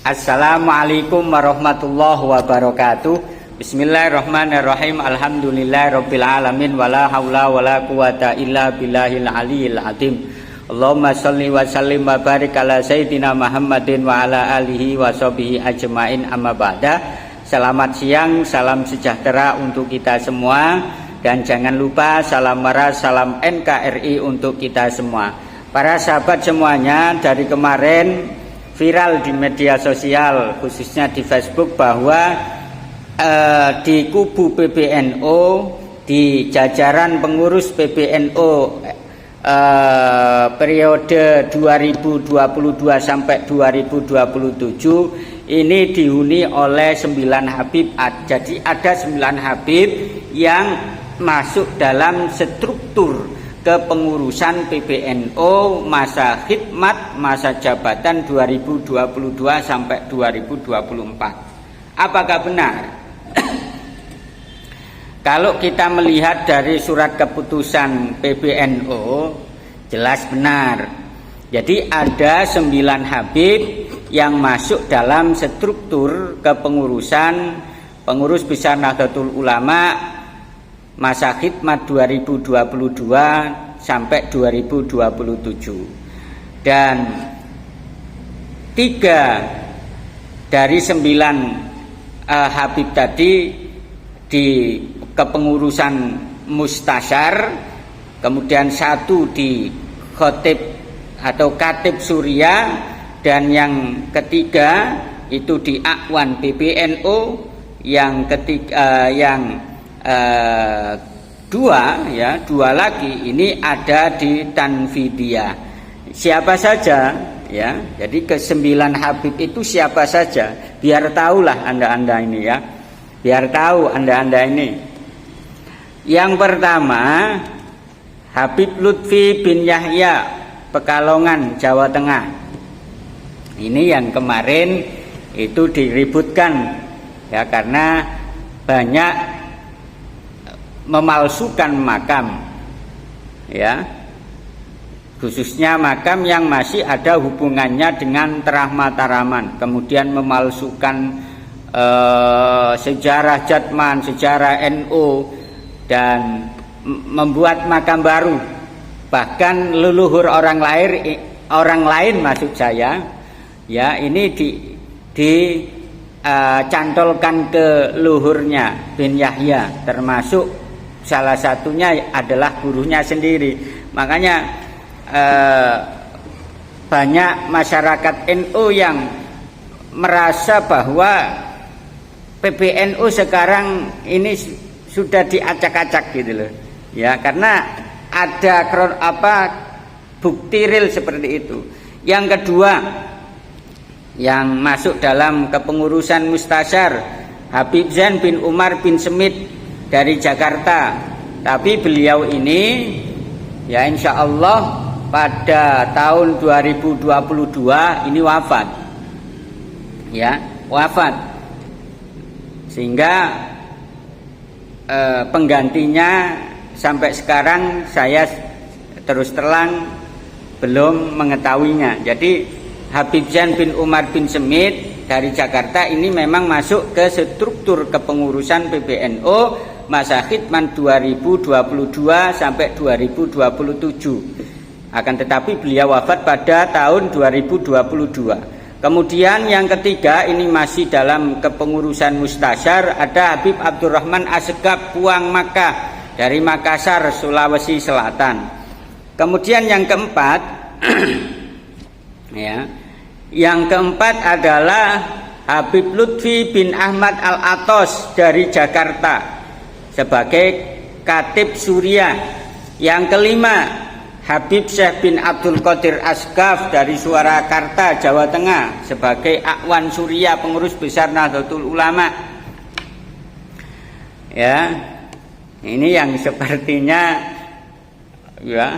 Assalamualaikum warahmatullahi wabarakatuh. Bismillahirrahmanirrahim. Alhamdulillahirabbil alamin wala haula wala quwata illa billahil aliyil azim. Allahumma shalli wa sallim wa barik ala sayyidina Muhammadin wa ala alihi wa sahbihi ajmain, amma ba'da. Selamat siang, salam sejahtera untuk kita semua, dan jangan lupa salam marah, salam NKRI untuk kita semua. Para sahabat semuanya, dari kemarin viral di media sosial, khususnya di Facebook, bahwa di kubu PBNU, di jajaran pengurus PBNU periode 2022 sampai 2027 ini dihuni oleh 9 Habib. Jadi ada 9 Habib yang masuk dalam struktur kepengurusan PBNU masa khidmat, masa jabatan 2022 sampai 2024. Apakah benar? Kalau kita melihat dari surat keputusan PBNU, jelas benar. Jadi ada 9 Habib yang masuk dalam struktur kepengurusan Pengurus Besar Nahdlatul Ulama masa khidmat 2022 sampai 2027, dan 3 dari 9 Habib tadi di kepengurusan Mustasyar, kemudian 1 di Khotib atau Katib Surya, dan yang ketiga itu di Akwan PBNU, yang ketiga dua lagi ini ada di Tanfidiyah. Siapa saja ya? Jadi ke-9 Habib itu siapa saja? Biar tahulah Anda ini ya. Biar tahu Anda ini. Yang pertama, Habib Lutfi bin Yahya, Pekalongan, Jawa Tengah. Ini yang kemarin itu diributkan ya, karena banyak memalsukan makam ya, khususnya makam yang masih ada hubungannya dengan Terah Mataraman, kemudian memalsukan sejarah Jatman, sejarah NU, dan membuat makam baru. Bahkan leluhur orang lain maksud saya ya, ini dicantolkan ke luhurnya bin Yahya, termasuk salah satunya adalah gurunya sendiri. Makanya banyak masyarakat NU yang merasa bahwa PBNU sekarang ini sudah diacak-acak gitu loh ya, karena ada bukti real seperti itu. Yang kedua yang masuk dalam kepengurusan Mustasyar, Habib Zain bin Umar bin Semit dari Jakarta. Tapi beliau ini ya insya Allah pada tahun 2022 ini wafat ya, wafat, sehingga penggantinya sampai sekarang saya terus terang belum mengetahuinya. Jadi Habib Zain bin Umar bin Semit dari Jakarta ini memang masuk ke struktur kepengurusan PBNU masa khidmat 2022 sampai 2027. Akan tetapi beliau wafat pada tahun 2022. Kemudian yang ketiga ini masih dalam kepengurusan Mustasyar, ada Habib Abdurrahman Assegaf Puang Makkah dari Makassar, Sulawesi Selatan. Kemudian yang keempat ya, yang keempat adalah Habib Lutfi bin Ahmad Al-Atos dari Jakarta sebagai Katib Surya. Yang kelima, Habib Syekh bin Abdul Qadir Asgaf dari Surakarta, Jawa Tengah sebagai Akwan Surya, Pengurus Besar Nahdlatul Ulama. Ya, ini yang sepertinya ya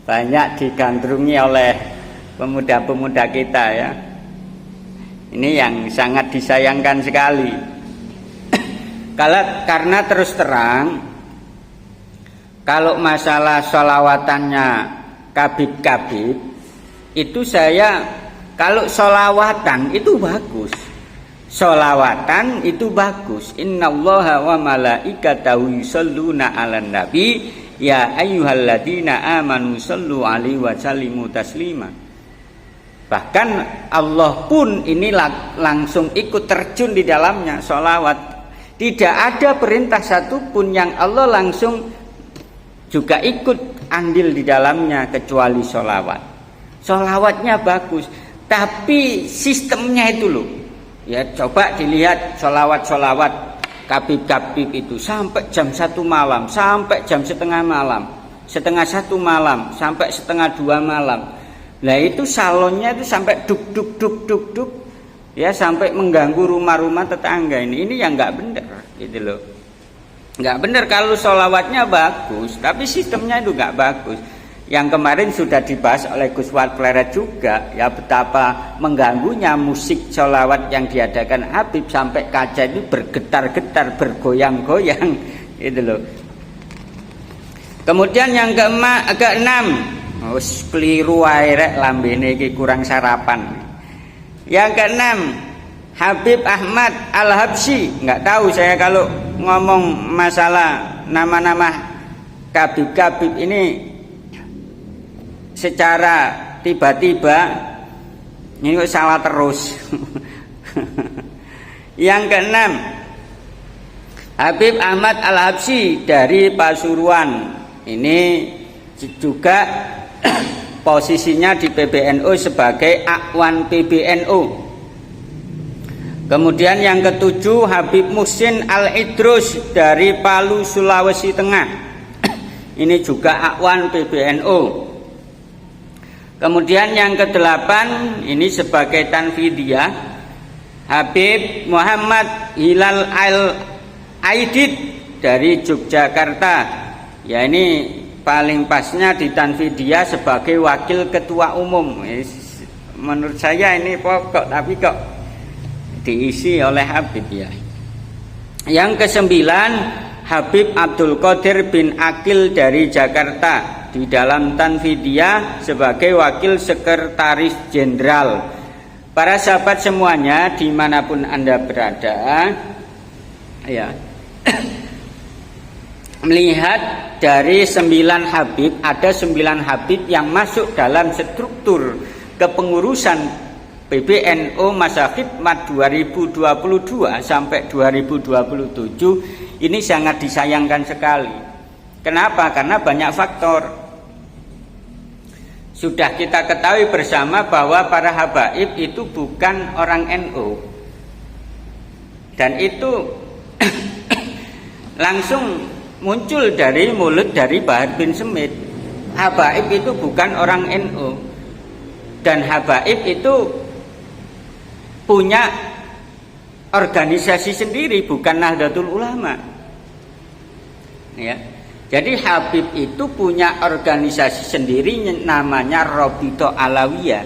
banyak digandrungi oleh pemuda-pemuda kita ya. Ini yang sangat disayangkan sekali. Karena terus terang, kalau masalah sholawatannya kabib-kabib itu saya Kalau sholawatan itu bagus. Sholawatan itu bagus. Innallaha wa malaikatahu yusholluna 'alan nabi ya ayyuhalladzina amanu shollu 'alaihi wa sallimu taslima. Bahkan Allah pun ini langsung ikut terjun di dalamnya sholawat. Tidak ada perintah satupun yang Allah langsung juga ikut andil di dalamnya kecuali sholawat. Sholawatnya bagus, tapi sistemnya itu loh. Ya coba dilihat sholawat kabib itu sampai jam 1 malam, sampai jam setengah malam, setengah 1 malam, sampai setengah 2 malam. Nah itu salonnya itu sampai duk, ya sampai mengganggu rumah-rumah tetangga ini yang nggak bener gitu loh. Nggak bener kalau sholawatnya bagus, tapi sistemnya itu nggak bagus. Yang kemarin sudah dibahas oleh Gus Wat Pleret juga, ya betapa mengganggunya musik sholawat yang diadakan Habib sampai kaca itu bergetar-getar, bergoyang-goyang, gitu loh. Kemudian yang keenam, keliru ae rek lambene iki kurang sarapan. Yang keenam, Habib Ahmad Al-Habsyi, nggak tahu saya kalau ngomong masalah nama-nama kabib-kabib ini secara tiba-tiba ini salah terus. Yang keenam, Habib Ahmad Al-Habsyi dari Pasuruan. Ini juga posisinya di PBNU sebagai Akwan PBNU. Kemudian yang ketujuh, Habib Muhsin Al-Idrus dari Palu, Sulawesi Tengah. Ini juga Akwan PBNU. Kemudian yang kedelapan, ini sebagai Tanfidiyah, Habib Muhammad Hilal Al-Aidid dari Yogyakarta. Ya ini paling pasnya di Tanfidiyah sebagai wakil ketua umum. Menurut saya ini pokok, tapi kok diisi oleh Habib ya. Yang kesembilan, Habib Abdul Qadir bin Akil dari Jakarta di dalam Tanfidiyah sebagai wakil sekretaris jenderal. Para sahabat semuanya dimanapun Anda berada, ya melihat dari 9 Habib, ada 9 Habib yang masuk dalam struktur kepengurusan PBNU masa khidmat 2022 sampai 2027. Ini sangat disayangkan sekali. Kenapa? Karena banyak faktor. Sudah kita ketahui bersama bahwa para habaib itu bukan orang NU. Dan itu langsung muncul dari mulut dari Bahar bin Smith. Habaib itu bukan orang NU. Dan habaib itu punya organisasi sendiri, bukan Nahdlatul Ulama. Ya. Jadi Habib itu punya organisasi sendiri namanya Robito Alawiyah.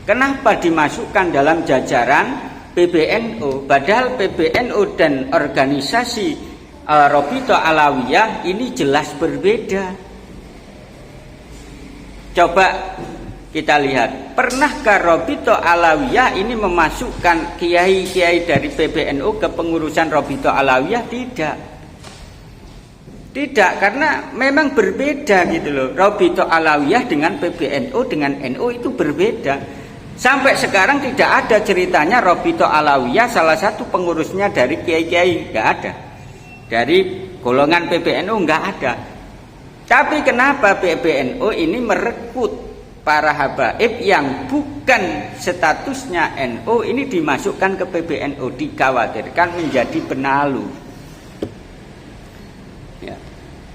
Kenapa dimasukkan dalam jajaran PBNU? Padahal PBNU dan organisasi Robito Alawiyah ini jelas berbeda. Coba kita lihat, pernahkah Robito Alawiyah ini memasukkan kiai-kiai dari PBNU ke pengurusan Robito Alawiyah? Tidak, karena memang berbeda gitu loh. Robito Alawiyah dengan PBNU dengan NU itu berbeda. Sampai sekarang tidak ada ceritanya Robito Alawiyah salah satu pengurusnya dari kiai-kiai, nggak ada. Dari golongan PBNU nggak ada. Tapi kenapa PBNU ini merekrut para habaib yang bukan statusnya NU ini dimasukkan ke PBNU, dikhawatirkan menjadi benalu. Ya.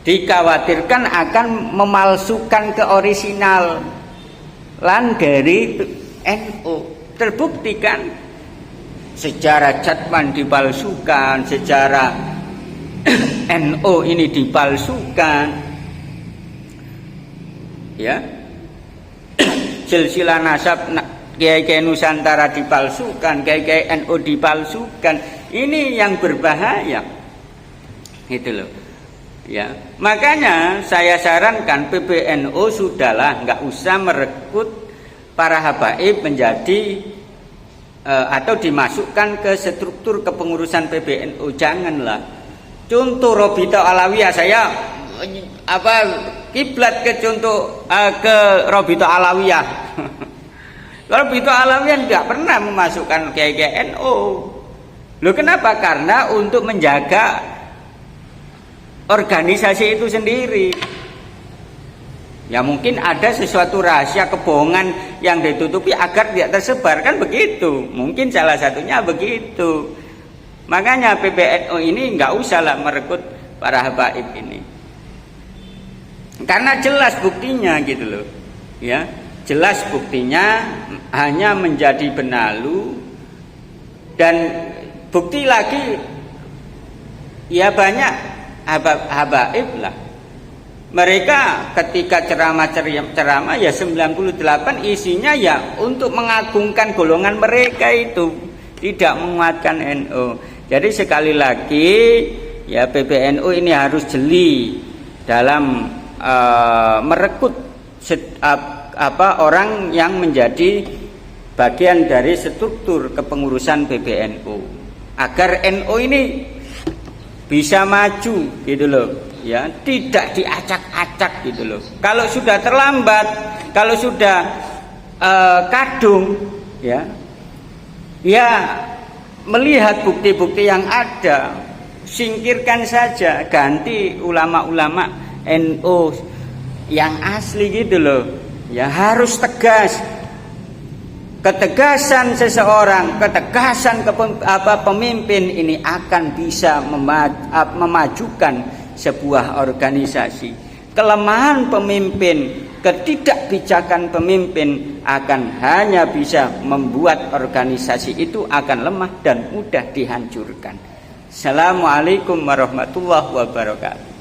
Dikhawatirkan akan memalsukan keorisinal dari NU. Terbuktikan sejarah Catman dipalsukan, sejarah NU ini dipalsukan. Ya. Silsilah nasab kiai-kiai Nusantara dipalsukan, kiai-kiai NU dipalsukan. Ini yang berbahaya. Gitu loh. Ya, makanya saya sarankan PBNU sudahlah nggak usah merekrut para habaib menjadi atau dimasukkan ke struktur kepengurusan PBNU. Janganlah. Contoh Robito Alawiyah, saya kiblat ke contoh ke Robito Alawiyah. Robito Alawiyah tidak pernah memasukkan kiai NU. Loh, kenapa? Karena untuk menjaga organisasi itu sendiri. Ya mungkin ada sesuatu rahasia kebohongan yang ditutupi agar tidak tersebar, kan begitu. Mungkin salah satunya begitu. Makanya PBNU ini nggak usahlah merekrut para habaib ini. Karena jelas buktinya gitu loh. Ya, jelas buktinya hanya menjadi benalu, dan bukti lagi ya banyak habaib lah. Mereka ketika ceramah ya 98 isinya ya untuk mengagungkan golongan mereka itu, tidak menguatkan NU. Jadi sekali lagi ya PBNU ini harus jeli dalam merekrut orang yang menjadi bagian dari struktur kepengurusan PBNU agar NU ini bisa maju gitu loh. Ya, tidak diacak-acak gitu loh. Kalau sudah terlambat, kalau sudah kadung, ya melihat bukti-bukti yang ada, singkirkan saja, ganti ulama-ulama NU yang asli gitu loh. Ya harus tegas. Ketegasan seseorang, ketegasan pemimpin ini akan bisa memajukan sebuah organisasi. Kelemahan pemimpin, ketidakbijakan pemimpin akan hanya bisa membuat organisasi itu akan lemah dan mudah dihancurkan. Assalamualaikum warahmatullahi wabarakatuh.